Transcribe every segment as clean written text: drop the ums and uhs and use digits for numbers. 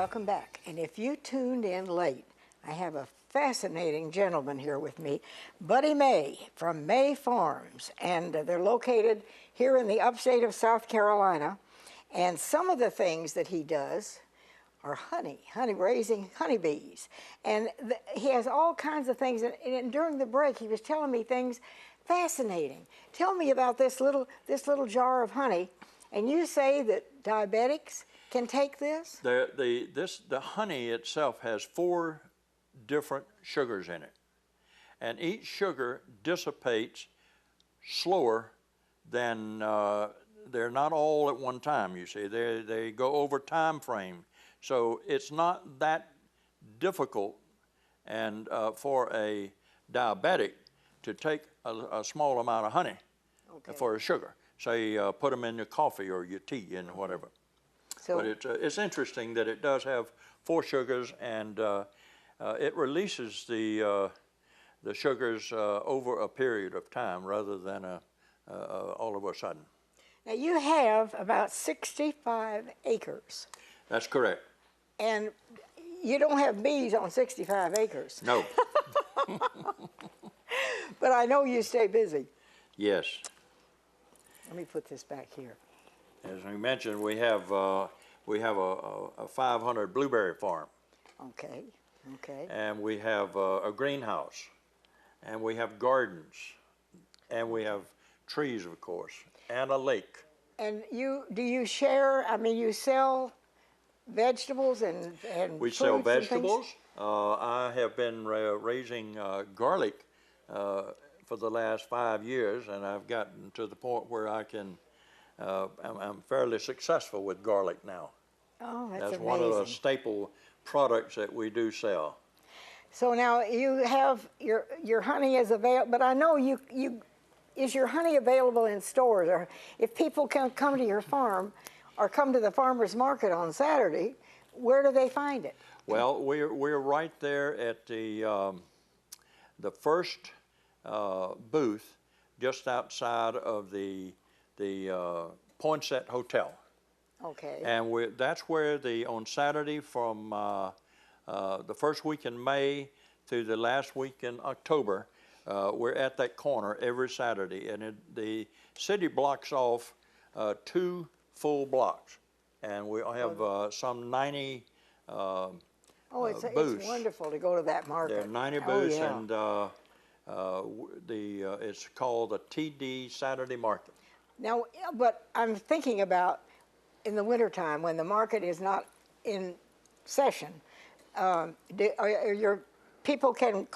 welcome back. And if you tuned in late, I have a fascinating gentleman here with me, Buddy May from May Farms, and they're located here in the upstate of South Carolina. And some of the things that he does are honey raising honeybees. And he has all kinds of things. And during the break, he was telling me things fascinating. Tell me about this little jar of honey. And you say that diabetics can take this? The honey itself has 4 different sugars in it, and each sugar dissipates slower than they're not all at one time. You see, they go over time frame, so it's not that difficult and for a diabetic to take a small amount of honey for a sugar. Say put them in your coffee or your tea and whatever. So, but it's interesting that it does have 4 sugars, and it releases the sugars over a period of time rather than all of a sudden. Now you have about 65 acres. That's correct. And you don't have bees on 65 acres. No. But I know you stay busy. Yes. Let me put this back here. As we mentioned, we have a 500 blueberry farm. Okay. Okay. And we have a greenhouse, and we have gardens, and we have trees, of course, and a lake. And do you share? I mean, you sell vegetables and we sell vegetables. I have been raising garlic for the last 5 years, and I've gotten to the point where I can. I'm fairly successful with garlic now. Oh, that's amazing. One of the staple products that we do sell. So now you have your honey is available, but I know is your honey available in stores, or if people can come to your farm or come to the farmer's market on Saturday, where do they find it? Well, we're right there at the first booth just outside of the Poinsett Hotel. Okay. And that's where on Saturday from the first week in May through the last week in October, we're at that corner every Saturday. And the city blocks off 2 full blocks. And we have some 90 booths. It's wonderful to go to that market. There are 90 booths, yeah. and it's called the TD Saturday Market. Now, but I'm thinking about in the wintertime when the market is not in session, your people can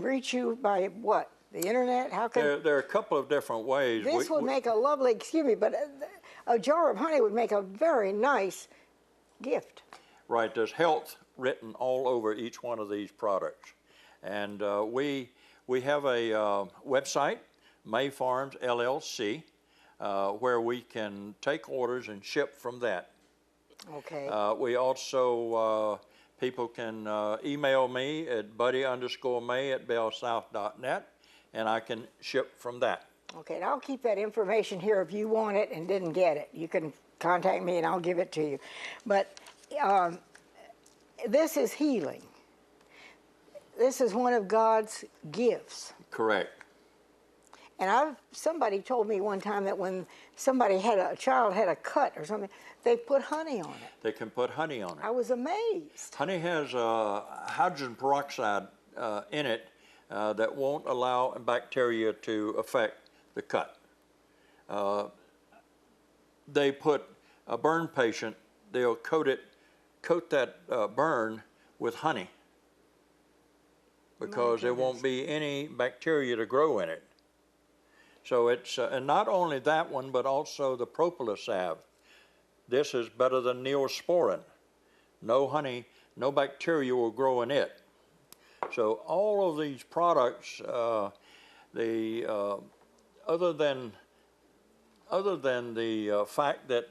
reach you by what? The internet? How can there are a couple of different ways. This would make a lovely, excuse me, but a jar of honey would make a very nice gift. Right. There's health written all over each one of these products, and we have a website, May Farms LLC. Where we can take orders and ship from that. Okay. We also, people can email me at buddy_may@bellsouth.net, and I can ship from that. Okay, and I'll keep that information here if you want it and didn't get it. You can contact me and I'll give it to you. But this is healing. This is one of God's gifts. Correct. And somebody told me one time that when a child had a cut or something, they put honey on it. They can put honey on it. I was amazed. Honey has hydrogen peroxide in it that won't allow bacteria to affect the cut. They put a burn patient, they'll coat that burn with honey because there won't be any bacteria to grow in it. So it's, and not only that one, but also the propolis salve. This is better than neosporin. No honey, no bacteria will grow in it. So all of these products, other than the fact that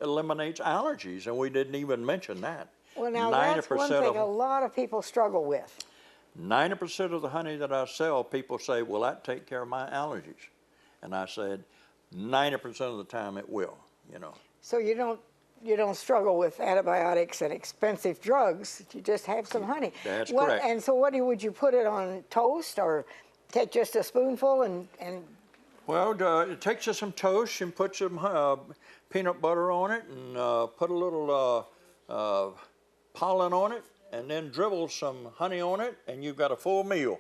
eliminates allergies, and we didn't even mention that. Well, now that's one thing a lot of people struggle with. 90% of the honey that I sell, people say, will that take care of my allergies? And I said, 90% of the time it will, you know. So you don't you don't struggle with antibiotics and expensive drugs. You just have some honey. That's correct. And so would you put it on toast or take just a spoonful and Well, it takes you some toast and put some peanut butter on it and put a little pollen on it and then dribble some honey on it and you've got a full meal.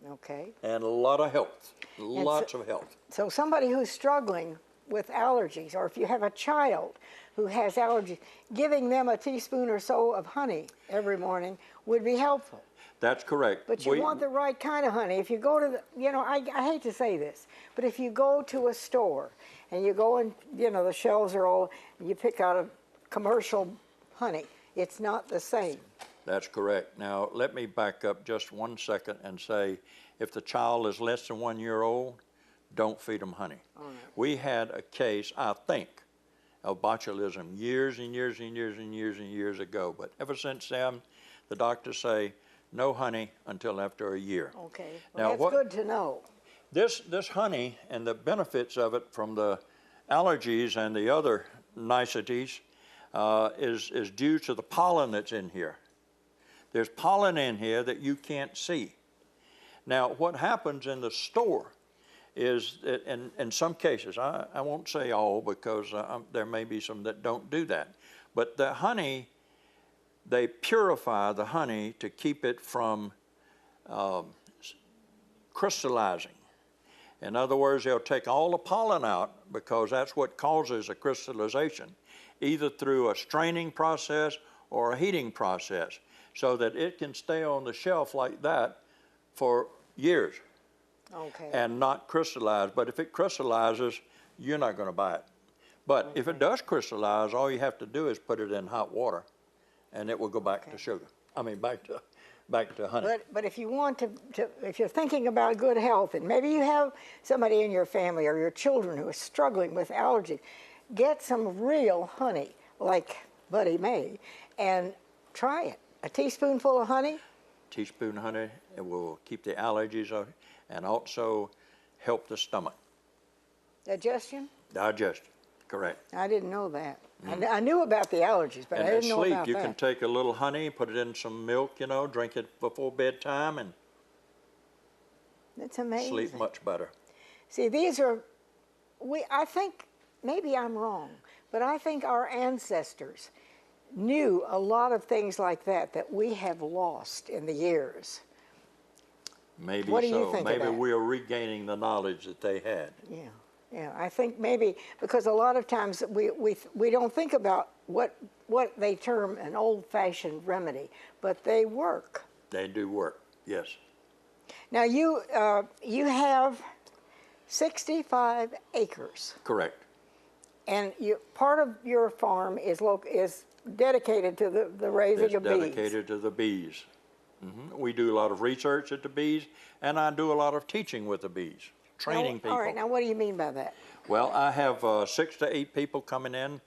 okay. And a lot of health, lots of health. So somebody who's struggling with allergies, or if you have a child who has allergies, giving them a teaspoon or so of honey every morning would be helpful. That's correct. But you want the right kind of honey. If you go to the, I hate to say this, but if you go to a store and you go and, the shelves are all, you pick out a commercial honey, it's not the same. That's correct. Now, let me back up just 1 second and say, if the child is less than 1 year old, don't feed them honey. All right. We had a case, I think, of botulism years and years and years and years and years ago. But ever since then, the doctors say no honey until after a year. Okay. Now, Well, that's good to know. This honey and the benefits of it from the allergies and the other niceties is due to the pollen that's in here. There's pollen in here that you can't see. Now, what happens in the store is that in some cases, I won't say all because there may be some that don't do that, but the honey, they purify the honey to keep it from crystallizing. In other words, they'll take all the pollen out because that's what causes a crystallization, either through a straining process or a heating process, so that it can stay on the shelf like that for years. Okay. And not crystallize. But if it crystallizes, you're not going to buy it. But if it does crystallize, all you have to do is put it in hot water, and it will go back to sugar. I mean, back to honey. But if you want to, if you're thinking about good health, and maybe you have somebody in your family or your children who is struggling with allergies, get some real honey, like Buddy May, and try it. A teaspoonful of honey. Teaspoon of honey, it will keep the allergies out and also help the stomach. Digestion? Digestion, correct. I didn't know that. I knew about the allergies, but And I at didn't know sleep, about you that. can take a little honey, put it in some milk, drink it before bedtime and That's amazing. sleep much better. See, I think, maybe I'm wrong, but I think our ancestors knew a lot of things like that we have lost in the years. Maybe What do you so. think of Maybe that? we're regaining the knowledge that they had. Yeah, I think maybe because a lot of times we don't think about what they term an old-fashioned remedy, but they work. They do work, yes. Now you have 65 acres, Correct. and part of your farm is dedicated to the raising It's of bees. dedicated to the bees. We do a lot of research at the bees, and I do a lot of teaching with the bees, training people. All right, now what do you mean by that? Well, I have 6 to 8 people coming in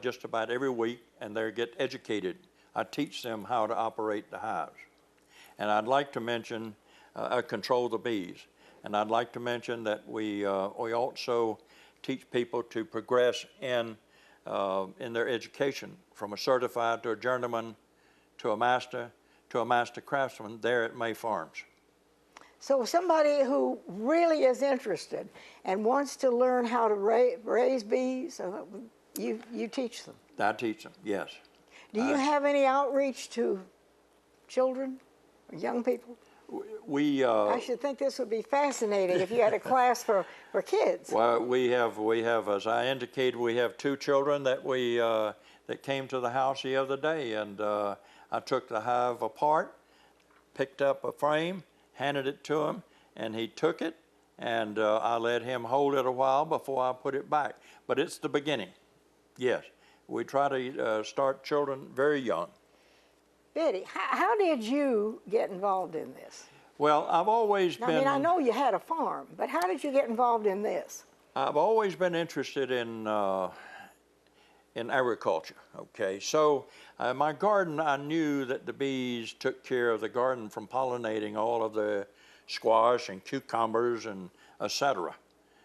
just about every week, and they get educated. I teach them how to operate the hives. And I'd like to mention, control the bees. And I'd like to mention that we also teach people to progress in their education, from a certified to a journeyman to a master craftsman there at May Farms. So somebody who really is interested and wants to learn how to raise bees, you teach them. I teach them, yes. Do you have any outreach to children or young people? I should think this would be fascinating if you had a class for kids. Well, we have, as I indicated, we have 2 children that that came to the house the other day, and I took the hive apart, picked up a frame, handed it to him, and he took it, and I let him hold it a while before I put it back. But it's the beginning, yes. We try to start children very young. Betty, how did you get involved in this? Well, I've always been... I mean, I know you had a farm, but how did you get involved in this? I've always been interested in agriculture, okay? So my garden, I knew that the bees took care of the garden from pollinating all of the squash and cucumbers and etc.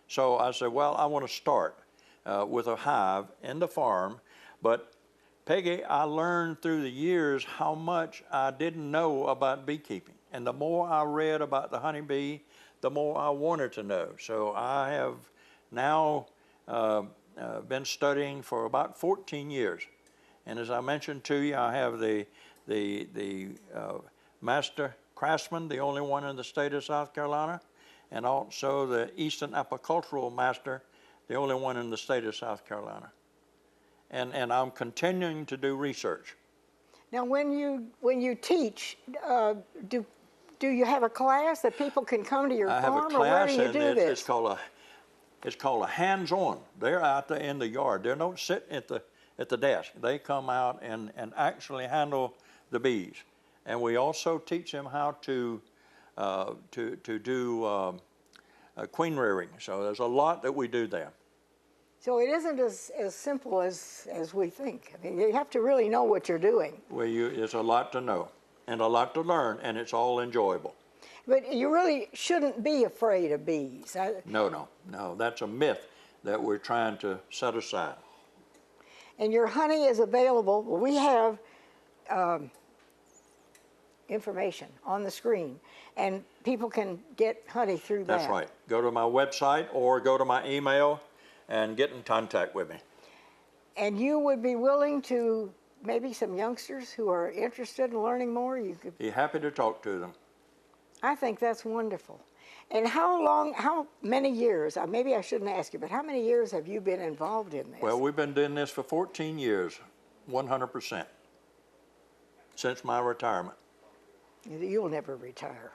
So I said, well, I want to start with a hive in the farm But Peggy, I learned through the years how much I didn't know about beekeeping. And the more I read about the honeybee, the more I wanted to know. So I have now been studying for about 14 years. And as I mentioned to you, I have the master craftsman, the only one in the state of South Carolina, and also the Eastern Apicultural Master, the only one in the state of South Carolina. And I'm continuing to do research. Now, when you teach, do you have a class that people can come to your I have a farm, or where class, do you and do this? it's called a hands-on. They're out there in the yard. They don't sit at the desk. They come out and actually handle the bees. And we also teach them how to do queen rearing. So there's a lot that we do there. So it isn't as simple as we think. I mean, you have to really know what you're doing. Well, there's a lot to know and a lot to learn, and it's all enjoyable. But you really shouldn't be afraid of bees. No. That's a myth that we're trying to set aside. And your honey is available. We have information on the screen, and people can get honey through that. That's right. Go to my website or go to my email and get in contact with me. And you would be willing to, maybe some youngsters who are interested in learning more, you could... Be happy to talk to them. I think that's wonderful. And how many years, maybe I shouldn't ask you, but how many years have you been involved in this? Well, we've been doing this for 14 years, 100%, since my retirement. You'll never retire.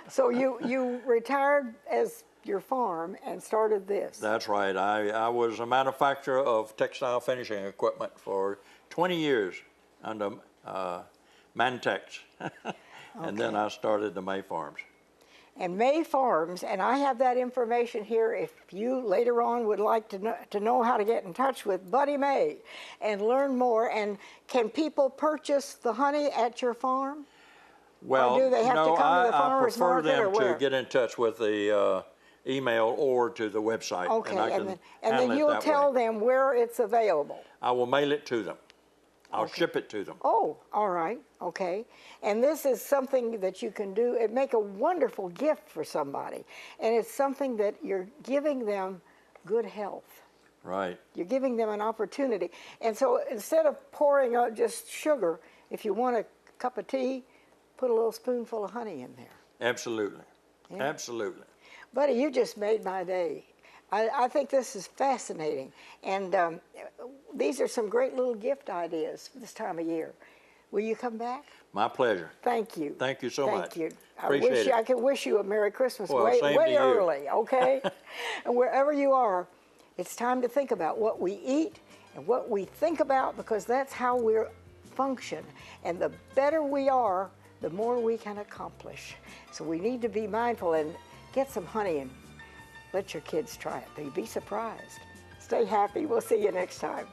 So you retired as your farm and started this. That's right. I was a manufacturer of textile finishing equipment for 20 years under Mantex. And then I started the May Farms. And May Farms, and I have that information here if you later on would like to know how to get in touch with Buddy May and learn more. And can people purchase the honey at your farm? Well, or do they have to come to the farmer's I prefer market, them or where? to get in touch with the email or to the website. Okay, and I can and handle then it you'll that tell way. them where it's available. I will mail it to them. I'll Okay. ship it to them. Oh, all right, okay. And this is something that you can do. It make a wonderful gift for somebody. And it's something that you're giving them good health. Right. You're giving them an opportunity. And so instead of pouring out just sugar, if you want a cup of tea, put a little spoonful of honey in there. Absolutely. Yeah. Absolutely. Buddy, you just made my day. I think this is fascinating. And these are some great little gift ideas for this time of year. Will you come back? My pleasure. Thank you. Thank you so much. Thank you. Appreciate it. I can wish you a Merry Christmas Well, way same to you. early, okay? And wherever you are, it's time to think about what we eat and what we think about, because that's how we function. And the better we are, the more we can accomplish. So we need to be mindful and get some honey and let your kids try it. They'd be surprised. Stay happy. We'll see you next time.